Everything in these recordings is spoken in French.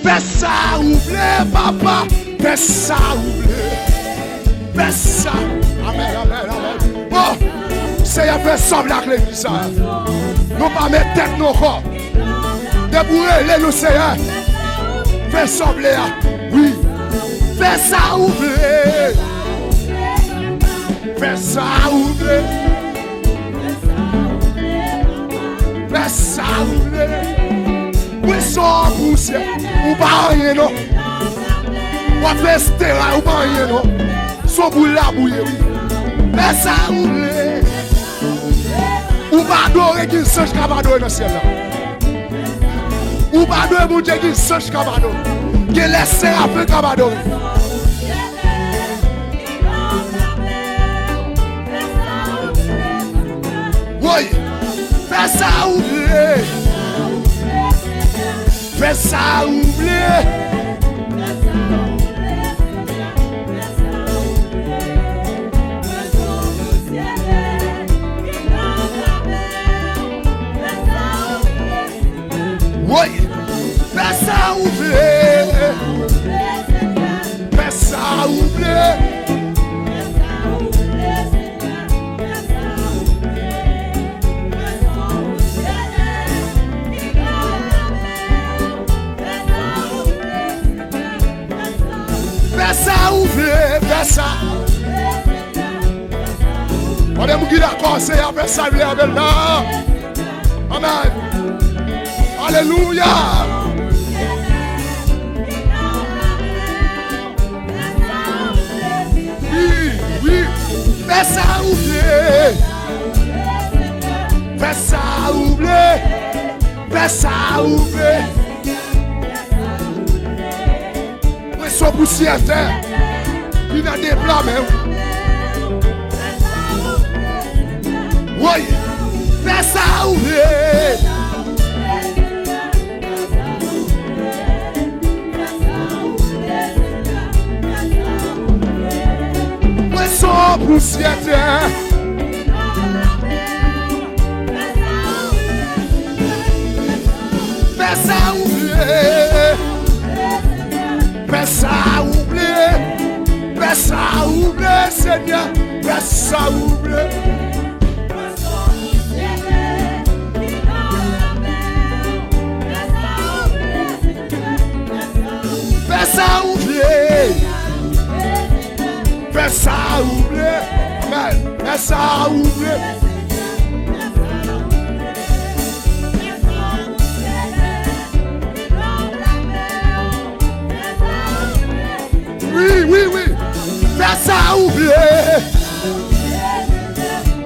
Fais ça ouvrir, papa. Fais ça ouvrir. Fais ça. Amen, amen, amen. Oh, Seigneur, fais sembler avec l'église. Nous pas mettre tête nos corps. Débrouillez nous, Seigneur. Fais sembler. Oui. Fais ça ouvrir. Fais ça ouvrir. Fais ça ouvrir. Oui, sans poussière. Ou pas rien, non. Ou faire stéra, ou pas rien, non. Sans boule la bouille. Fais ça ouvrir. Ou pas adorer qui s'en cabado dans le ciel. Ou pas adorer mon Dieu qui s'en cabado. Qui laisse un peu cabado. Oui, fais ça ouvrir. Fais ça ouvrir. Oui, fais ça ouvrir. Fais ça ouvrir. Fais ça ouvrir, fais ça. On est mouillé d'accord, c'est à faire ça, avec là. Amen. Alléluia. Oui, oui. Fais ça ouvrir. Fais ça ouvrir. Fais ça ouvrir. Son poussière terre, il a des plats même. Oui, fais ça ouvrir. Oui, son poussière terre. Fais ça ouvrir. Fais ça ouvrir, fais ça ouvrir, Seigneur, fais ça ouvrir. Fais ça ouvrir, fais ça ouvrir, amen, fais ça ouvrir. Oui, oui, oui. Fais ça ouvrir.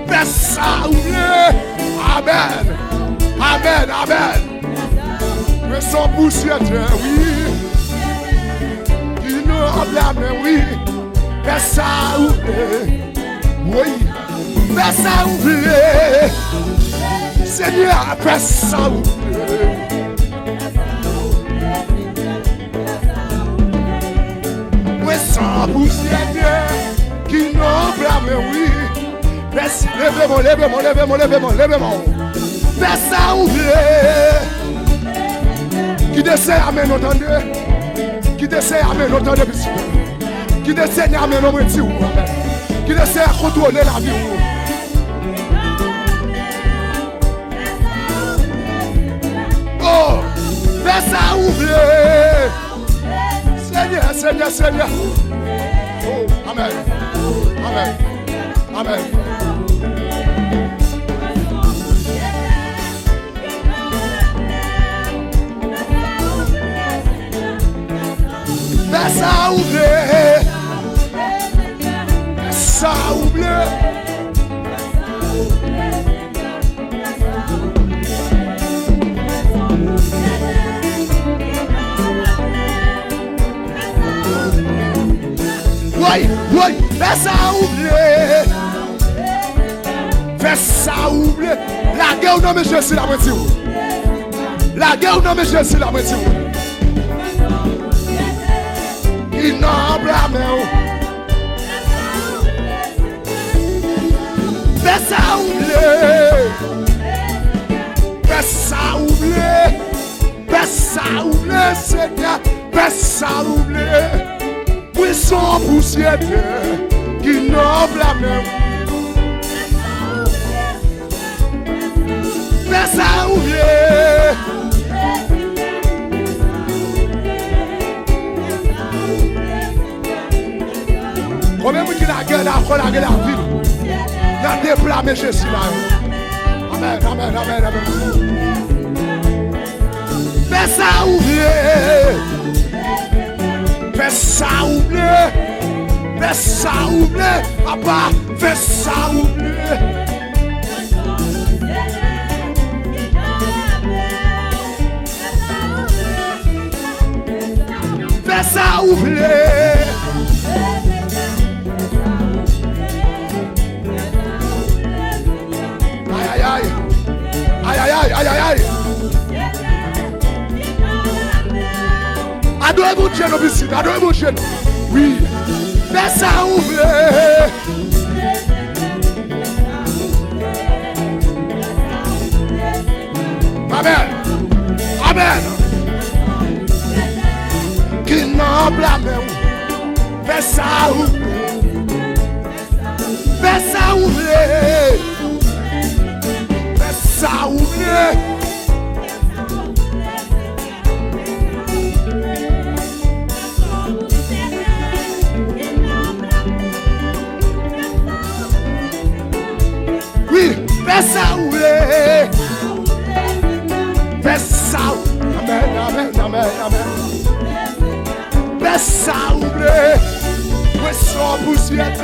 Fais ça ouvrir. Amen. Amen, amen. Mais sans poussière, oui. Qui nous blâme, oui. Fais ça ouvrir. Oui. Fais ça ouvrir. Seigneur, fais ça ouvrir. Sans poussière qui n'en blâme, oui. Levez-moi, levez-moi, levez-moi, levez-moi, levez-moi. Fais ça ouvrir. Qui dessert à mes entendez. Qui dessert à mes entendez, qui dessert à mes entendez. Qui dessert à contrôler la vie. Oh, fais ça ouvrir. Seigneur, Seigneur, Seigneur. Oh, amen. Amen. Amen. Fais ça ouvrir. Fais ça ouvrir. Oui, oui, fais ça ouvrir. Fais ça ouvrir. La guerre non mais je suis la moitié. La guerre non mais je suis la moitié. Il n'en blâme. Fais ça ouvrir. Fais ça ouvrir. Fais ça ouvrir, Seigneur. fais ça oublier. Oui, son poussière qui noble la main. Fais ça oublier. Combien de gens qui la gueule après la gueule à ville? Il y a des plats, mais je suis là. Amen, amen, amen, amen. Fais ça oublier. Fais ça oublier. Fais ça oublier. Papa, fais ça oublier. Fais ça oublier. Aïe, aïe, aïe, aïe, aïe, aïe, aïe. Adorez-vous Dieu, nos visites, adorez-vous Dieu. Oui, fais ça ouvrir. Amen, amen. Qui n'en blâme, fais ça ouvrir. Fais ça ouvrir. Fais ça ouvrir. Oui, fais ça ouvrir. Fais ça. Amen, amen, amen, amen. Fais ça ouvrir. Oui, son poussière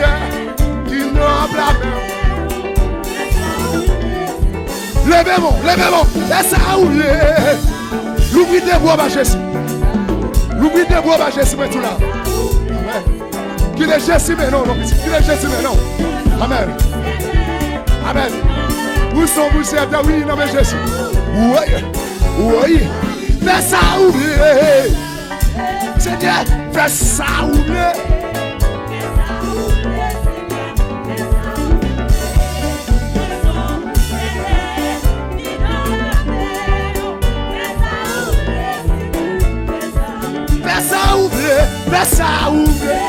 qui n'en blâme. Levez-moi, levez-moi. Fais ça ouvrir. L'oubli de bois, ma Jésus. L'oubli de bois, ma Jésus, mais tout là. Amen. Qu'il est Jésus, mais non, non, qu'il est Jésus, mais non. Amen. Amen. Où sont vous, c'est oui, non, mais Jésus. Oui, oui. Fais ça ouvrir. Seigneur, fais ça ouvrir. Fais ça ouvrir. Fais ça ouvrir.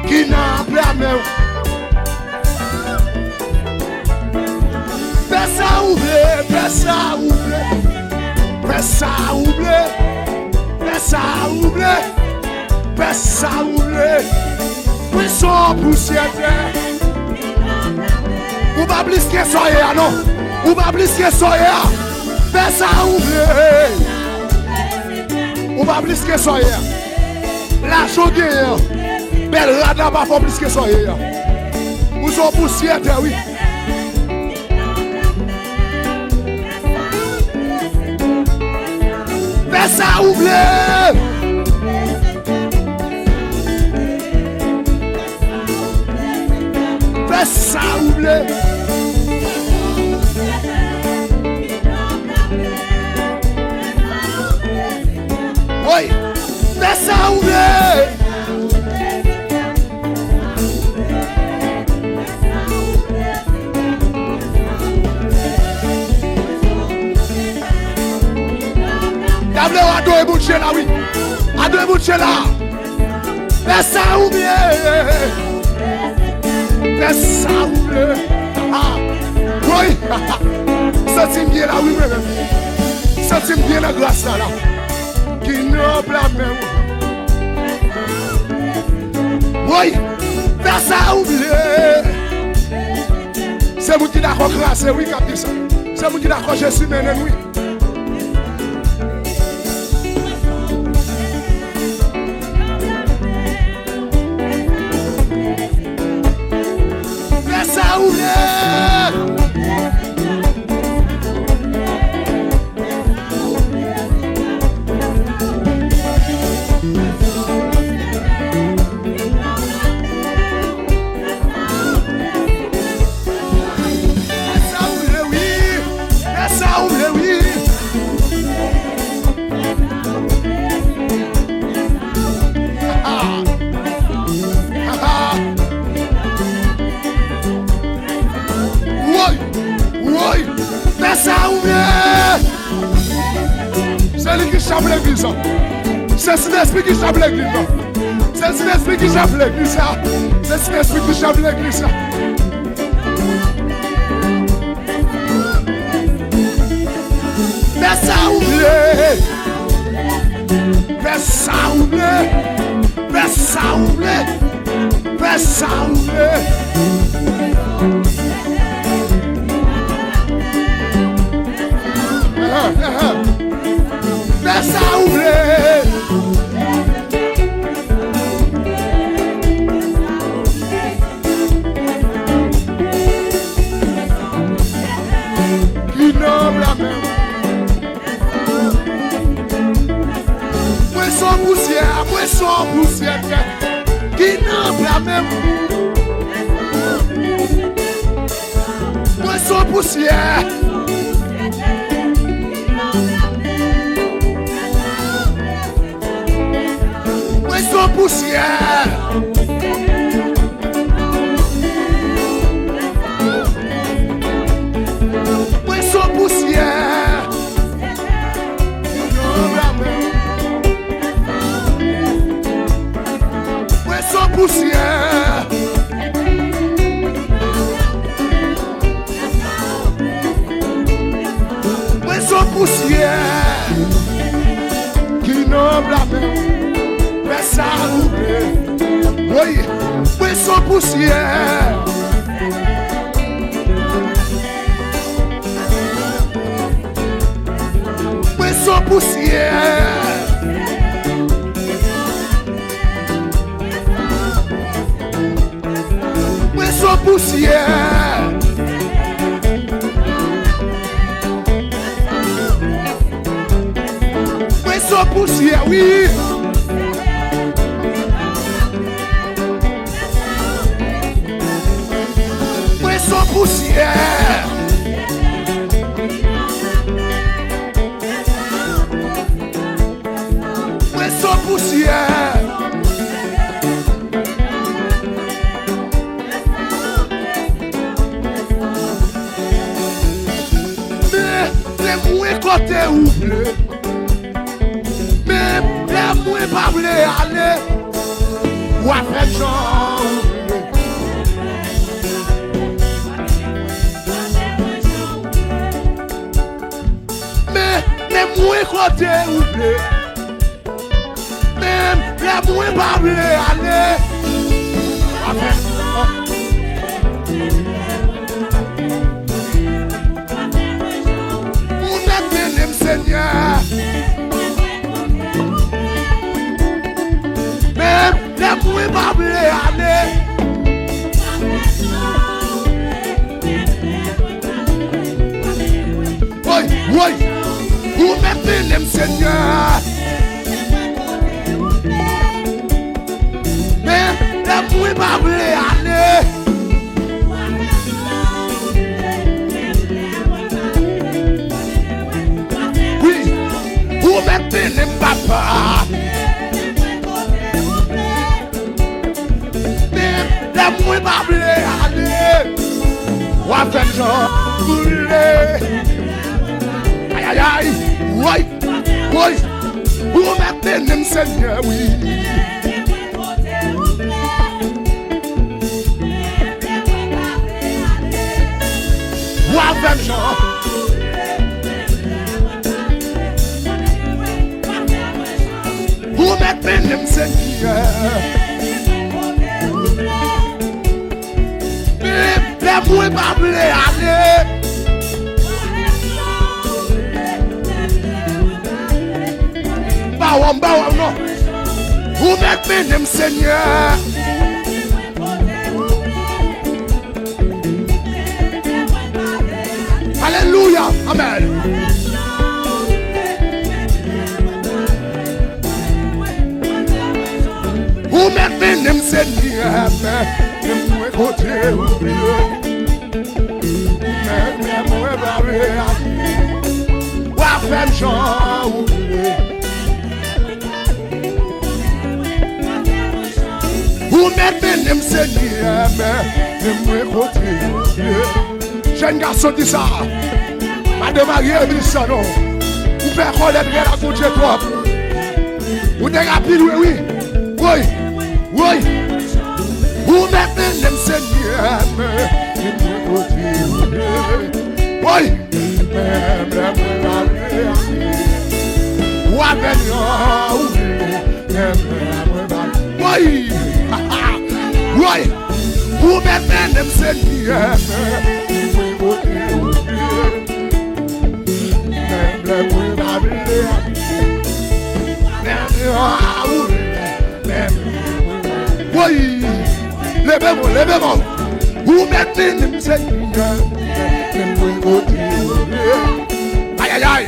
Qui n'a blâmé. Fais ça ouvrir, fais ça ouvrir. Fais ça ouvrir. Fais ça ouvrir. Fais ça ouvrir. Oui, son poussière. Ou pas plus que soyez, non? Ou pas plus que soyez. Fais ça ouvrir. Ou pas plus que soyez. La chaudière. Belle radar pas fort plus que soyez. Ou son poussière, oui. Fais ça ouvrir. Fais ça ouvrir. Oui, fais ça ouvrir. Adorez vous là, oui. Adorez vous là. Fais ça ouvrir. Fais ça ouvrir. Oui. Sentez bien là, oui, même. Sentez bien la grâce là. Qui ne blâme. Oui. Fais ça ouvrir. C'est vous qui d'accord grâce, oui, cap ça. C'est vous qui d'accord Jésus, mais oui. chape l'église. C'est cet esprit qui chape l'église. C'est cet esprit qui chape l'église. C'est cet esprit qui chape l'église. Fais ça oublier. Fais ça oublier. Fais ça oublier. Fais ça oublier. Fais ça oublier. Qui nomme la même. Poisson poussière, qui nomme la même. Poisson poussière. Poisson poussière. Poisson poussière. Poisson poussière. Poisson poussière. Qui nomme la main. Fais ça oublier. Oui. Poisson poussière. Poisson poussière. Poisson poussière. Poisson poussière, oui. Poisson poussière. Poisson poussière. Mais les moins côté oublié. Mais les moins pas voulu aller. Ou à faire genre. Mais les moins côté oublié. Même les moins pas voulu aller. Ou à faire Seigneur. Même les moins pas voulu aller. Oui, oui. Vous mettez les Seigneur. Mais les moins pas voulu aller. Vous mettez les papas. Mais la moins pas voulu aller. Ou à faire genre voulu. Aïe aïe aïe. Oui, oui. Vous mettez les Seigneur, oui. Ou à faire genre. Vous mettez les Seigneur. Mais les moins pas voulu aller. Bawam, non. Vous mettez les Seigneur. Alléluia, amen. Vous mettez les Seigneur, mais moi côté oublié. Mais moi barré. Ou à faire genre oublié. Vous mettez les Seigneur, mais moi côté oublié. Jeune garçon dit ça. Madame Marie dit ça non. Ou faire connaître la couche de toi. Ou t'es rapide, oui, oui. Oui, oui. Ou maintenant, même Seigneur. Oui. Ou avec oui. Oui. Ou maintenant, même Seigneur. Oui, levez-moi, levez-moi. Vous mettez le Seigneur. Aïe, aïe, aïe.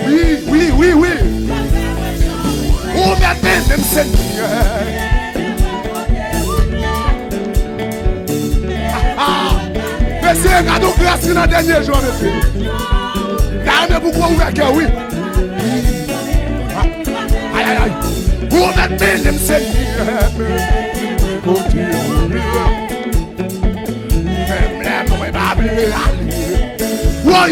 Oui, oui, oui, oui. Vous mettez le Seigneur. Monsieur, cadeau grâce dans le dernier jour, monsieur. Gardez pourquoi vous êtes oui. Aïe, aïe, aïe. Vous mettez le Seigneur. Oui.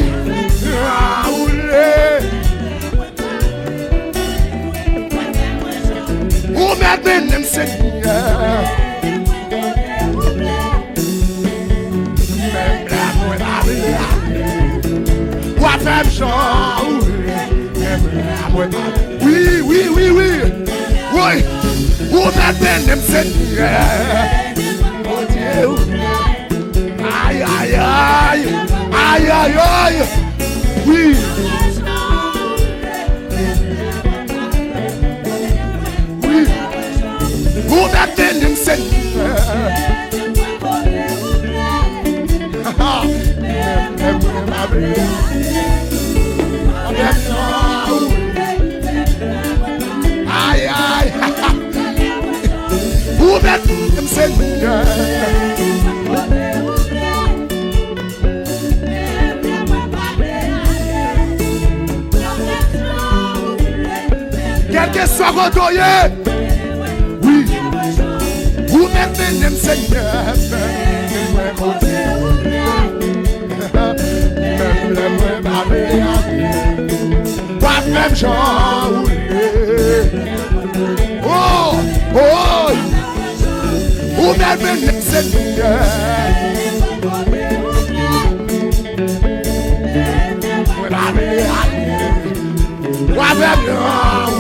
Vous mettez le Seigneur. Oui, oui, oui, oui. Oui. Vous mettez le Seigneur. Oh Dieu. Aïe, aïe, aïe. Aïe, aïe, aïe. Oui. Oui. Vous mettez le Seigneur. Aïe, aïe. Vous mettez le Seigneur. Quel que soit votre oeil, oui. Vous mettez le Seigneur. Pas même genre. Oh, oh. Vous mettez le Seigneur. Pas même genre.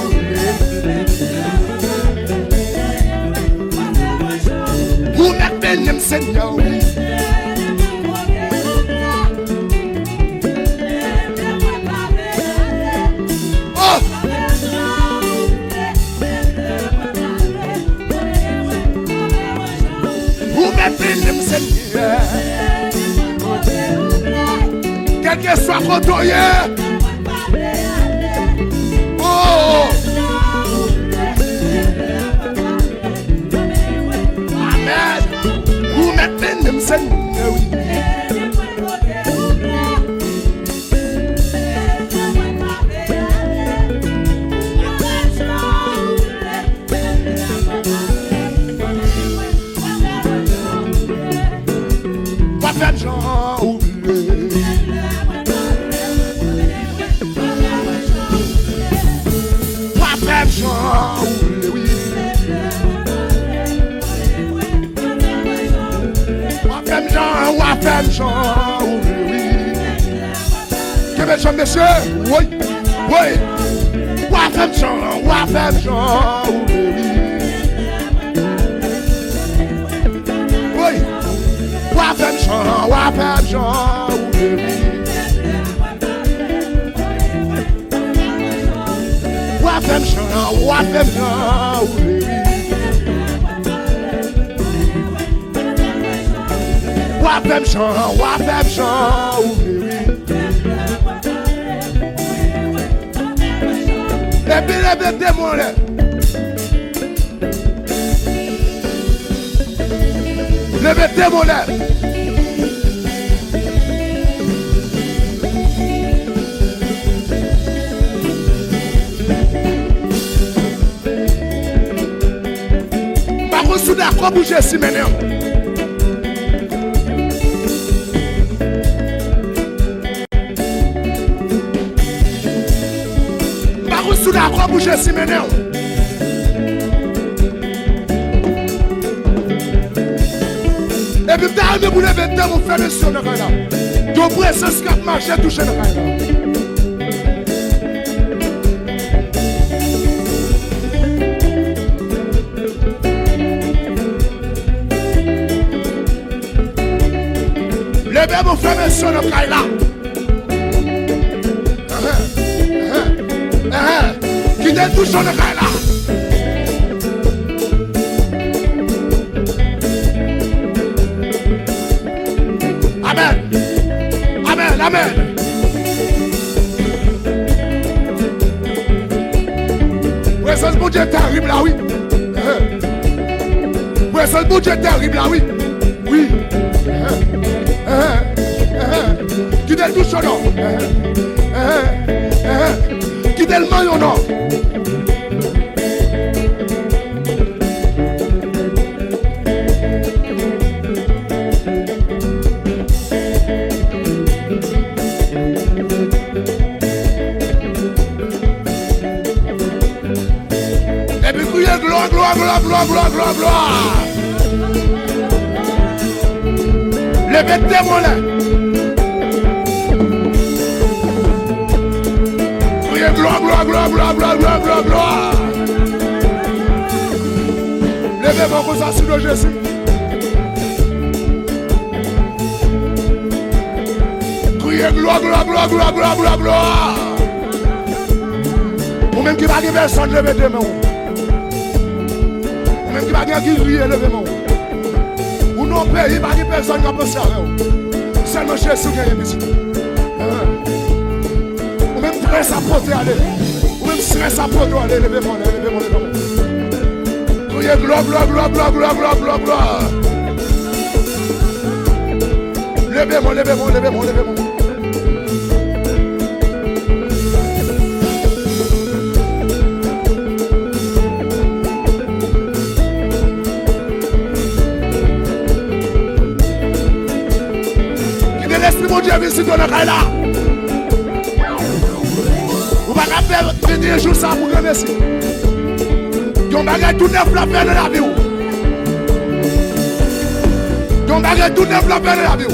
Vous mettez le Seigneur. Quel que soit votre oeil. Oh. Amen. Vous mettez le Seigneur. Monsieur, oui, oui, wafem Jean, oui, wafem Jean, Levez démon là. Levez démon là. Par contre, d'accord bouger si maintenant. pas bouger si maintenant. Et puis, t'as de bouler maintenant, vous faites le son de là. Donc, pour ce scap marché, toucher le là. Levez vos frères et sœurs de Kaila. Qui n'est toujours de Kaila. Amen. Amen. Amen. Présence de Dieu terrible là, oui. Présence de Dieu terrible là, oui. Oui. Qui t'es tout chaud, non? Qui t'es le maillot, non? Et puis criez gloire, gloire, gloire, gloire, gloire, gloire, gloire. Levez tes mots là. Criez gloire, gloire, gloire, gloire, gloire, gloire, gloire, gloire. Levez vos mains sur le Jésus. Criez gloire, gloire, gloire, gloire, gloire, gloire, gloire. Ou même qui va dire personne, levez tes mains. Ou même qui va dire qui rit, levez tes mains. Ou non pays, il va dire personne qui a pensé à vous. Seulement Jésus qui a visité. Ou même stress à porter, allez. Ou même stress à porter, allez, levez-moi, levez-moi, levez-moi. Criez gloire, gloire, gloire, gloire, gloire, gloire, gloire, gloire. Levez-moi, levez-moi, levez-moi, levez-moi. Mon Dieu, visite dans le là. Vous ne pouvez pas faire 21 jours sans vous remercier. Yon bagay tout neuf la faire de la vie. Yon bagay tout neuf la faire de la vie.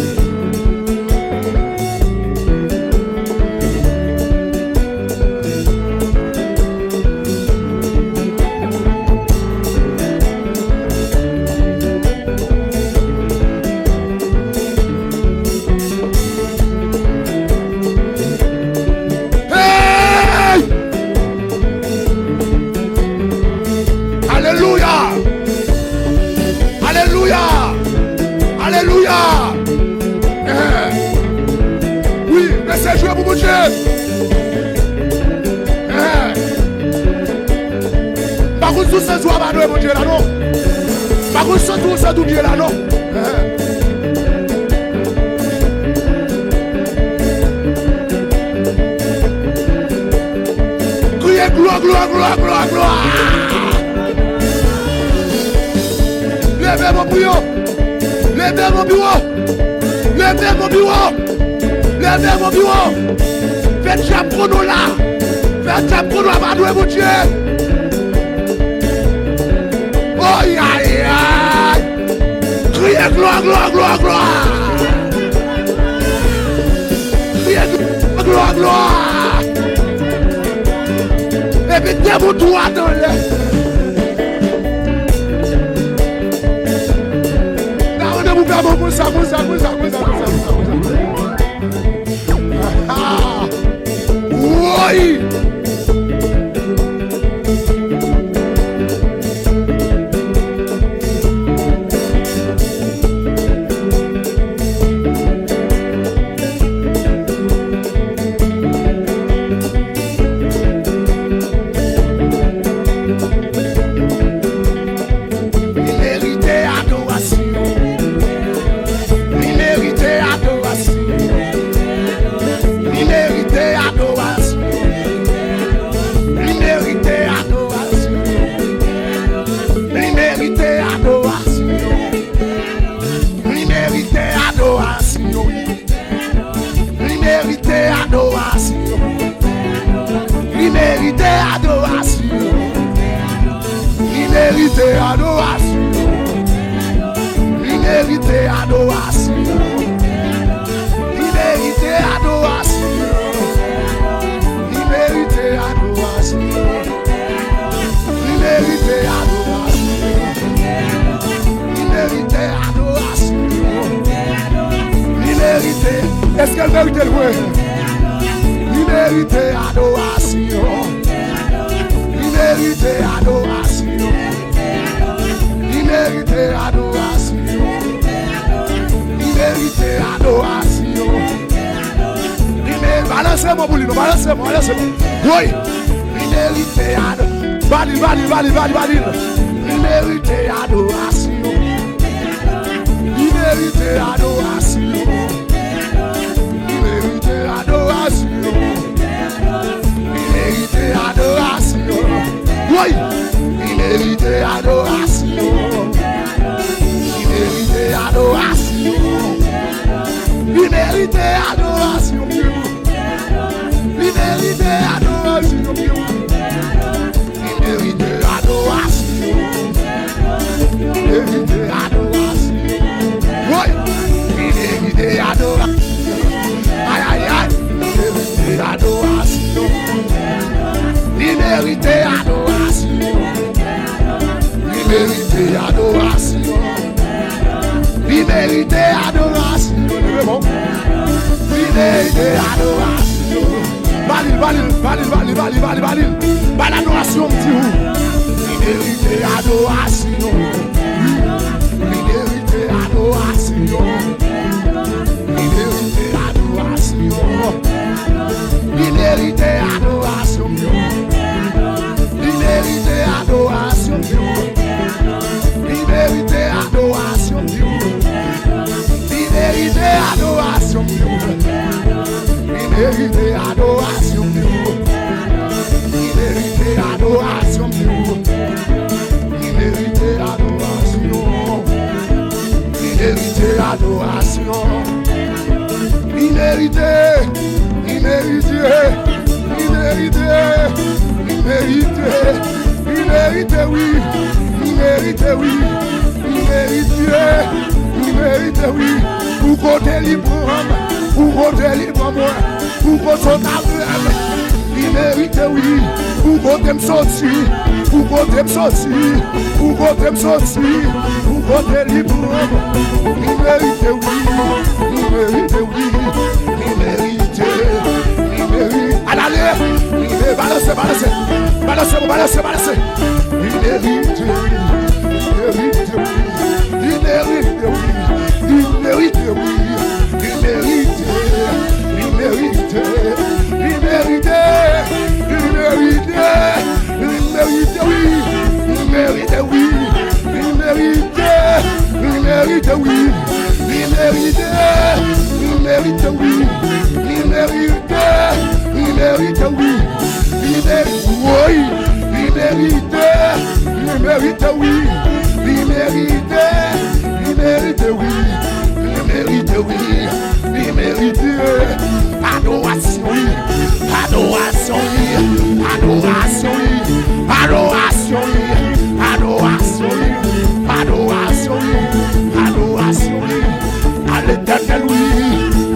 Oui, laissez jouer pour mon Dieu. Par contre, tout ce soir, mon Dieu, là, non. Par contre, tout ce tout bien, là, non. Criez gloire, gloire, gloire, gloire, gloire. Levez mon bureau. Levez mon bureau. Levez mon bureau. Levez mon bureau. Faites chapeau là. Faites chapeau là, mon Dieu. Oh, aïe, aïe. Criez gloire, gloire, gloire, gloire. Criez gloire, gloire. Et puis, mettez-vous droit dans l'air. Musa. Oui. Il méritait adoration. Il méritait mérite adoration. Il mérite adoration. Il mérite adoration. Il mérite adoration. Il mérite adoration. Il mérite adoration. Il mérite. Est-ce qu'elle mérite le louer? Il mérite adoration. Il mérite adoration. Il mérite adoration. Il mérite adoration. Il mérite. Balancez-moi, Boulino, balancez-moi, balancez-moi. Oui. Il mérite adoration. Balil. Il mérite adoration. Il mérite adoration. Il mérite adoration. Il mérite adoration. Oui. Il mérite adoration. Il mérite adoration. Il mérite adoration. Il mérite adoration. Il mérite adoration. Il mérite adoration. Oui. Il mérite adoration. Aïe aïe aïe. Il mérite adoration. Il mérite adoration. Il mérite adoration. Il mérite adoration. Il mérite adoration. Balil. L'adoration, petit vous. Il mérite adoration. Il mérite adoration. Il mérite adoration. Il mérite adoration. Il mérite adoration. Il mérite adoration. Il mérite adoration. Il mérite adoration. Il mérite adoration. Il mérite adoration. Il mérite adoration. Il mérite. Il mérite. Il mérite. Il mérite. Il mérite, oui. Il mérite, oui. Il mérite. Il mérite, oui. Pour côté libre, pour côté libre, moi. Pour côté libre, il mérite, oui. Pour côté me sortir, pour côté me sortir, pour côté me sortir, pour côté libre, il mérite, oui. Il mérite, oui. Il mérite, il mérite. Allez, il mérite, balancez. Il mérite, il mérite, il mérite, oui. Il mérite, oui. Il mérite, il mérite, il mérite, il mérite, il mérite, oui. Il mérite, oui. Il mérite, il mérite, oui. Il mérite, il mérite, oui. Il mérite, il mérite, oui. Il mérite, oui. Il mérite, il mérite, oui. Il mérite, il mérite, oui. Il mérite, oui. Il mérite adoration, oui. Adoration, oui. Adoration, oui. Adoration, oui. Adoration, oui. Adoration, oui. Adoration, oui. À l'éternel, oui.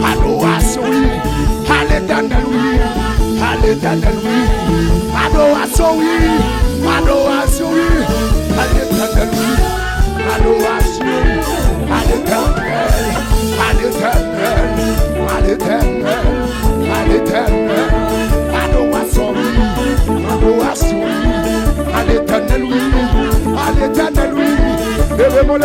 Adoration, oui. À l'éternel, oui. À l'éternel, oui. Adoration, oui. Adoration, oui. À l'éternel, oui. Adoration, à l'éternel, à l'éternel, à l'éternel, à l'éternel. Adoration, oui. Adoration, oui. À l'éternel, oui. À l'éternel, oui. Levez-moi.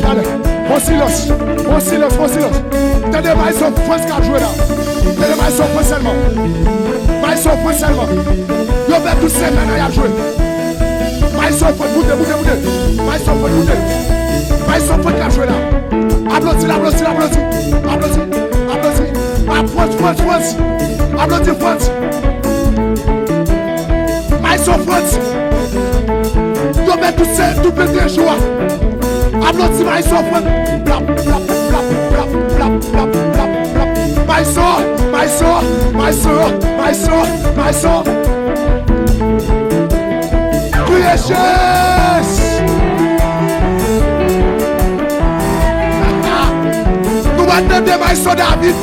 Allez. Bon silence. Tenez, mais son point qu'à jouer là. Tenez, mais son point seulement. Mais son point seulement. Yo fait tout seul maintenant, il a joué. Mais son point, boudé. Mais son point qu'à jouer là. Applaudis. Applaudis. Applaudis, France. Maïso France. Tu mets tout petit joie. Applaudis Maïso France. Blap, blap, blap, blap, blap, blap, blap, blap. Maïso, Maïso, Maïso, Maïso, Maïso. Precious. Nous attendons Maïso David.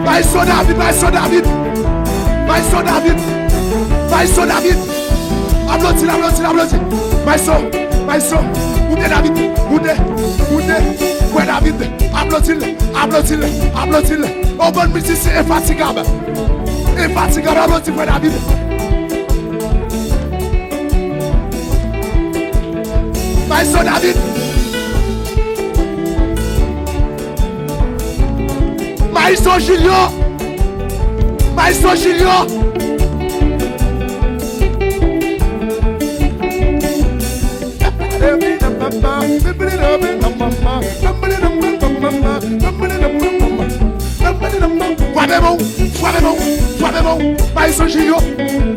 Maïso David, Maïso David. Maïso David. Maïso David. Applaudis, applaudis, applaudis. Maïso, Maïso. Où est David? Où est David? Applaudis, applaudis, applaudis. Au bon musicien infatigable. Infatigable, applaudis pour David. Maïso David. Maïso Julio. Maïso Julio. Maïso Julio.